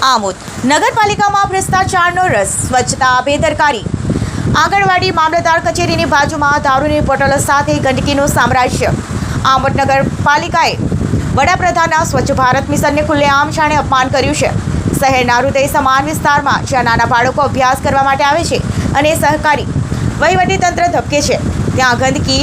આમોદ નગરપાલિકામાં ભ્રષ્ટાચારનો રસ, સ્વચ્છતા બેદરકારી। આંગણવાડી મામલતદાર કચેરીની બાજુમાં દારૂની બોટલો સાથે ગંદકીનું સામ્રાજ્ય। આમોદ નગરપાલિકાએ વડાપ્રધાનના સ્વચ્છ ભારત મિશનને ખુલ્લેઆમ જાણે અપમાન કર્યું છે। શહેરના હૃદય સમાન વિસ્તારમાં જ્યાં નાના બાળકો અભ્યાસ કરવા માટે આવે છે અને સહકારી વહીવટીતંત્ર ધબકે છે, ત્યાં ગંદકી,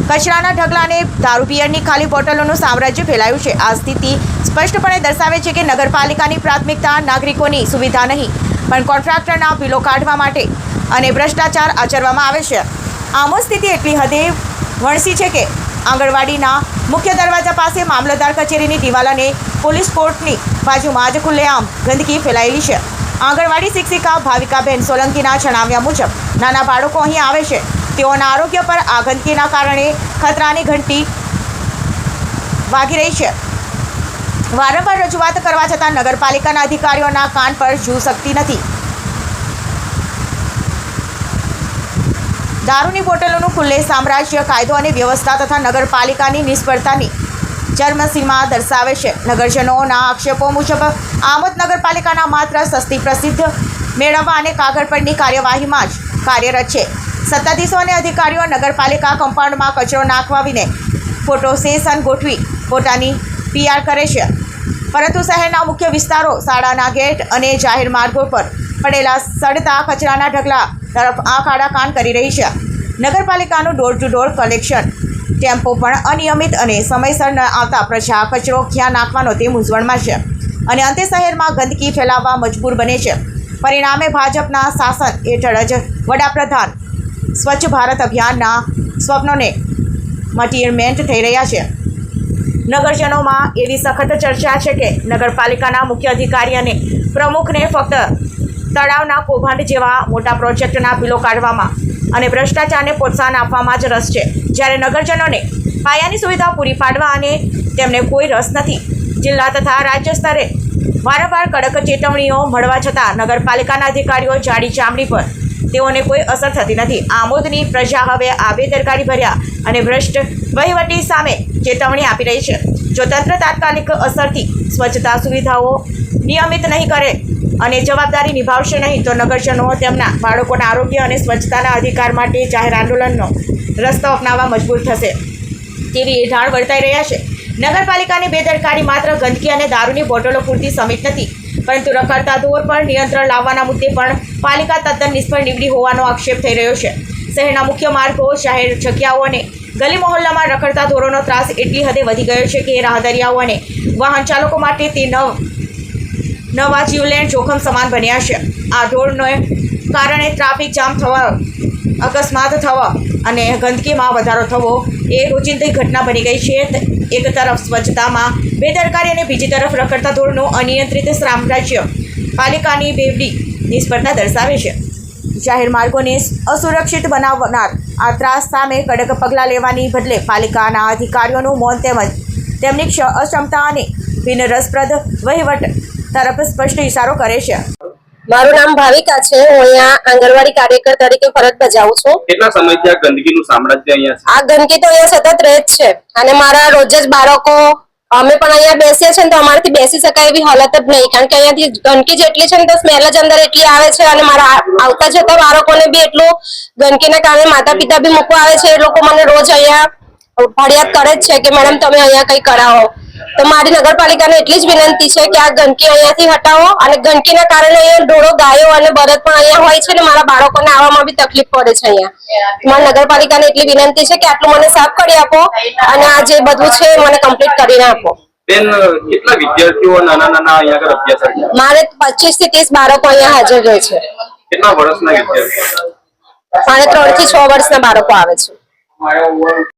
કચરાના ઢગલા અને દારૂ પિયરની ખાલી બોટલોનું સામ્રાજ્ય ફેલાયું છે। આ સ્થિતિ સ્પષ્ટપણે દર્શાવે છે કે નગરપાલિકાની પ્રાથમિકતા નાગરિકોની સુવિધા નહીં, પણ કોન્ટ્રાક્ટરના બિલો કાઢવા માટે અને ભ્રષ્ટાચાર આચરવામાં આવે છે। આમોદ સ્થિતિ એટલી હદે વણસી છે કે આંગણવાડીના મુખ્ય દરવાજા પાસે મામલતદાર કચેરીની દિવાલ અને પોલીસ કોર્ટની બાજુમાં જ ખુલ્લેઆમ ગંદકી ફેલાયેલી છે। આંગણવાડી શિક્ષિકા ભાવિકાબેન સોલંકીના જણાવ્યા મુજબ નાના બાળકો અહીં આવે છે, તેઓના આરોગ્ય પર આ ગંદકીના કારણે ખતરાની ઘંટી વાગી રહી છે। વારંવાર રજૂઆત કરવા છતાં નગરપાલિકાના અધિકારીઓના કાન પર જૂ શકતી નથી। દારૂની બોટલોનું ખુલ્લે સામ્રાજ્ય કાયદો અને વ્યવસ્થા તથા નગરપાલિકાની નિષ્ફળતાની ચરમસીમા દર્શાવે છે। નગરજનોના આક્ષેપો મુજબ આમોદ નગરપાલિકાના માત્ર સસ્તી પ્રસિદ્ધ મેળવવા અને કાગળ પરની કાર્યવાહીમાં જ કાર્યરત છે। સત્તાધીશો અને અધિકારીઓ નગરપાલિકા કમ્પાઉન્ડમાં કચરો નાખવાવીને ફોટો સેશન ગોઠવી પોતાની PR કરે છે, પરંતુ શહેરના મુખ્ય વિસ્તારો, શાળાના ગેટ અને જાહેર માર્ગો પર પડેલા સડતા કચરાના ઢગલા તરફ આંખ આડા કાન કરી રહી છે। નગરપાલિકાનું door to door collection tempo પણ અનિયમિત અને સમયસર ન આવતા પ્રજા કચરો ક્યાં નાખવાનો તે મૂંઝવણમાં છે અને અંતે શહેરમાં ગંદકી ફેલાવવા મજબૂર બને છે। પરિણામે ભાજપના શાસન હેઠળ જ વડાપ્રધાન સ્વચ્છ ભારત અભિયાનના સ્વપ્નોને મટીરિયલમેન્ટ થઈ રહ્યા છે। નગરજનોમાં એવી સખત ચર્ચા છે કે નગરપાલિકાના મુખ્ય અધિકારી અને પ્રમુખને ફક્ત તળાવના કૌભાંડ જેવા મોટા પ્રોજેક્ટના બિલો કાઢવામાં અને ભ્રષ્ટાચારને પ્રોત્સાહન આપવામાં જ રસ છે, જ્યારે નગરજનોને પાયાની સુવિધા પૂરી પાડવા અને તેમને કોઈ રસ નથી। જિલ્લા તથા રાજ્ય સ્તરે વારંવાર કડક ચેતવણીઓ મળવા છતાં નગરપાલિકાના અધિકારીઓ જાડી ચામડી પર તેઓને કોઈ અસર થતી નથી। આમોદની પ્રજા હવે આ બેદરકારી ભર્યા અને ભ્રષ્ટ વહીવટી સામે ચેતવણી આપી રહી છે। જો તંત્ર તાત્કાલિક અસરથી સ્વચ્છતા સુવિધાઓ નિયમિત નહીં કરે અને જવાબદારી નિભાવશે નહીં, તો નગરજનો તેમના બાળકોના આરોગ્ય અને સ્વચ્છતાના અધિકાર માટે જાહેર આંદોલનનો રસ્તો અપનાવવા મજબૂર થશે તેવી એઢાણ વર્તાઈ રહ્યા છે। નગરપાલિકાની બેદરકારી માત્ર ગંદકી અને દારૂની બોટલો પૂરતી સમિત નથી, પરંતુ રખડતા ઢોર પર નિયંત્રણ લાવવાના મુદ્દે પણ પાલિકા તદ્દન નિષ્ફળ નીવડી હોવાનો આક્ષેપ થઈ રહ્યો છે। શહેરના મુખ્ય માર્ગો, જાહેર જગ્યાઓ અને ગલી મહોલ્લામાં રખડતા ઢોરોનો ત્રાસ એટલી હદે વધી ગયો છે કે રાહદારીઓ અને વાહન ચાલકો માટે તે નવા જીવલેણ જોખમ સમાન બન્યા છે। આ ઢોરને કારણે ટ્રાફિક જામ થવા, અકસ્માત થવા અને ગંદકીમાં વધારો થવો એ રોજિંદી ઘટના બની ગઈ છે। એક તરફ સ્વચ્છતામાં બેદરકારી અને બીજી તરફ રખડતા ઢોરનું અનિયંત્રિત સામ્રાજ્ય પાલિકાની બેવડી નિષ્ફળતા દર્શાવે છે। જાહેર માર્ગોને અસુરક્ષિત બનાવનાર આ ત્રાસ સામે કડક પગલાં લેવાની બદલે પાલિકાના અધિકારીઓનું મૌન તેમજ તેમની અક્ષમતા અને બિનરસપ્રદ વહીવટ તરફ સ્પષ્ટ ઇશારો કરે છે। મારું નામ ભાવિકા છે, હું અહીંયા આંગણવાડી કાર્યકર તરીકે ફરજ બજાવું છું। કેટલા સમયથી આ ગંદકીનું સામ્રાજ્ય અહીંયા છે? આ ગંદકી તો અહીંયા સતત રહે જ છે અને મારા રોજ જ બાળકો, અમે પણ અહીંયા બેસીએ છીએ તો અમારાથી બેસી શકાય એવી હાલત જ નહીં, કારણ કે અહીંયાથી ગંદકી જેટલી છે ને તો સ્મેલ જ અંદર એટલી આવે છે અને મારા આવતા જતા બાળકોને બી એટલું ગંદકીના કારણે માતા પિતા બી મૂકવા આવે છે, એ લોકો મને રોજ અહીંયા ફરિયાદ કરે જ છે કે મેડમ તમે અહીંયા કંઈ કરાવો। તો મારી નગરપાલિકાને એટલી જ વિનંતી છે કે આ ગંદકી અહીંયાથી હટાવો અને ગંદકીના કારણે અહીંયા ઢોરો, ગાયો અને બળદ પણ અહીંયા હોય છે ને મારા બાળકોને આવવામાં બી તકલીફ પડે છે અહીંયા। મારી નગરપાલિકાને એટલી વિનંતી છે કે આટલું મને સાફ કરી આપો અને આ જે બધું છે મને કમ્પ્લીટ કરીને આપો। બેન, કેટલા વિદ્યાર્થીઓ નાના અહીંયા આગળ અભ્યાસ કરે છે? મારે 25 થી 30 બાળકો અહીંયા હાજર રહે છે। કેટલા વર્ષના વિદ્યાર્થીઓ? મારે 3 થી 6 વર્ષના બાળકો આવે છે।